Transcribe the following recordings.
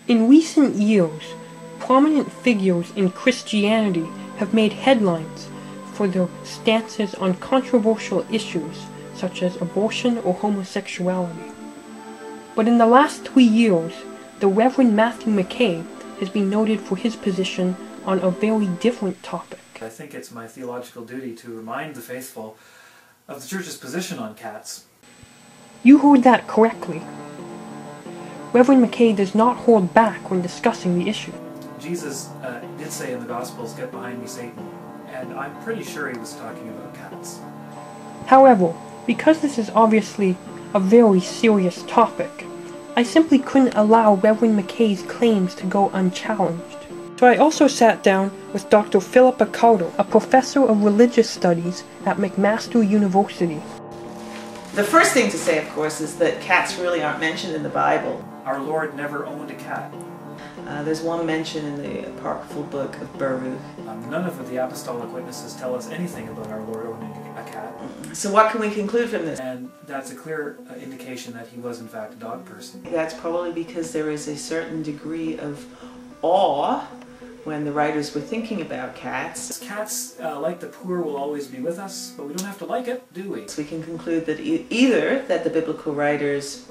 In recent years, prominent figures in Christianity have made headlines for their stances on controversial issues such as abortion or homosexuality. But in the last 3 years, the Reverend Matthew McKay has been noted for his position on a very different topic. I think it's my theological duty to remind the faithful of the Church's position on cats. You heard that correctly. Reverend McKay does not hold back when discussing the issue. Jesus did say in the Gospels, "Get behind me, Satan," and I'm pretty sure he was talking about cats. However, because this is obviously a very serious topic, I simply couldn't allow Reverend McKay's claims to go unchallenged. So I also sat down with Dr. Philip Accardo, a professor of religious studies at McMaster University. The first thing to say, of course, is that cats really aren't mentioned in the Bible. Our Lord never owned a cat. There's one mention in the apocryphal book of Baruch. None of the apostolic witnesses tell us anything about our Lord owning a cat. So what can we conclude from this? And that's a clear indication that he was in fact a dog person. That's probably because there is a certain degree of awe when the writers were thinking about cats. Cats, like the poor, will always be with us, but we don't have to like it, do we? So we can conclude that either that the biblical writers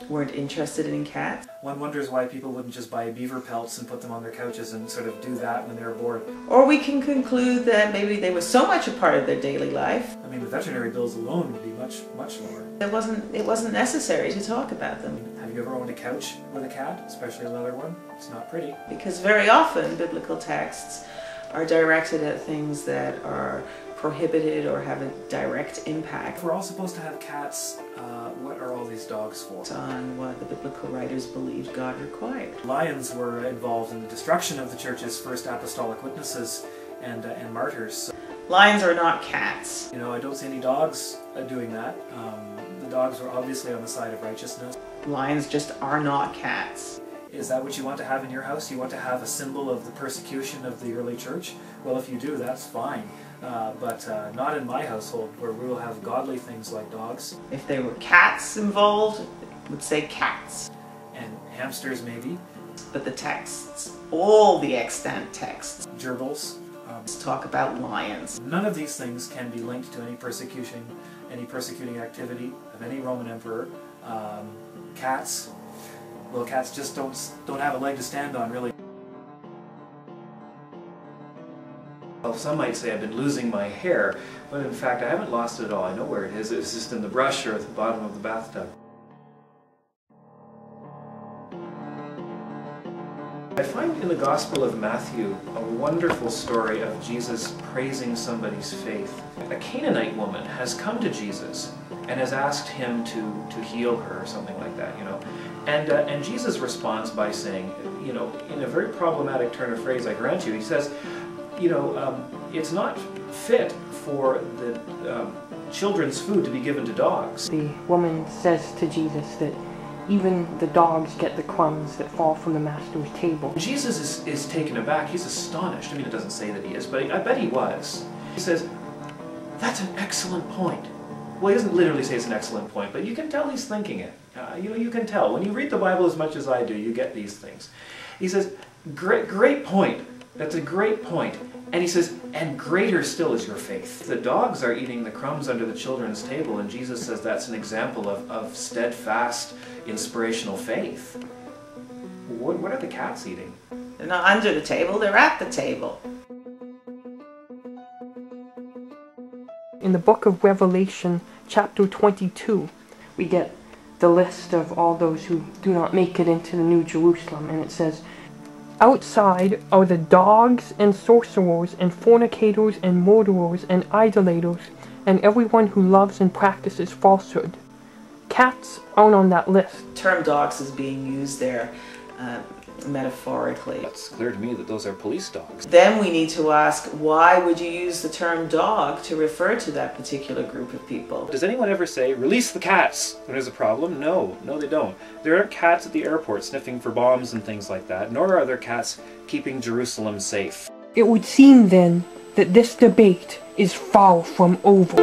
weren't interested in cats. One wonders why people wouldn't just buy beaver pelts and put them on their couches and sort of do that when they were bored. Or we can conclude that maybe they were so much a part of their daily life. I mean, the veterinary bills alone would be much lower. It wasn't necessary to talk about them. Have you ever owned a couch with a cat, especially a leather one? It's not pretty. Because very often biblical texts are directed at things that are prohibited or have a direct impact. If we're all supposed to have cats, what are all these dogs for? On what the biblical writers believed God required. Lions were involved in the destruction of the Church's first apostolic witnesses and martyrs. Lions are not cats. You know, I don't see any dogs doing that. The dogs were obviously on the side of righteousness. Lions just are not cats. Is that what you want to have in your house? You want to have a symbol of the persecution of the early church? Well, if you do, that's fine. But not in my household, where we will have godly things like dogs. If there were cats involved, it would say cats. And hamsters, maybe. But the texts, all the extant texts, Gerbils. talk about lions. None of these things can be linked to any persecution, any persecuting activity of any Roman emperor. Cats, well, cats just don't have a leg to stand on, really. Well, some might say I've been losing my hair, but in fact I haven't lost it at all. I know where it is. It's just in the brush or at the bottom of the bathtub. I find in the Gospel of Matthew a wonderful story of Jesus praising somebody's faith. A Canaanite woman has come to Jesus and has asked him to heal her or something like that, you know. And Jesus responds by saying, you know, in a very problematic turn of phrase, I grant you, he says, you know, it's not fit for the children's food to be given to dogs. The woman says to Jesus that even the dogs get the crumbs that fall from the master's table. Jesus is taken aback. He's astonished. I mean, it doesn't say that he is, but I bet he was. He says, that's an excellent point. Well, he doesn't literally say it's an excellent point, but you can tell he's thinking it. You know, you can tell. When you read the Bible as much as I do, you get these things. He says, great point. That's a great point. And he says, and greater still is your faith. The dogs are eating the crumbs under the children's table, and Jesus says that's an example of steadfast, inspirational faith. What are the cats eating? They're not under the table, they're at the table. In the book of Revelation, chapter 22, we get the list of all those who do not make it into the New Jerusalem, and it says, outside are the dogs and sorcerers and fornicators and murderers and idolaters and everyone who loves and practices falsehood. Cats aren't on that list. The term dogs is being used there metaphorically. It's clear to me that those are police dogs. Then we need to ask, why would you use the term dog to refer to that particular group of people? Does anyone ever say, release the cats when there's a problem? No, they don't. There aren't cats at the airport sniffing for bombs and things like that, nor are there cats keeping Jerusalem safe. It would seem then that this debate is far from over.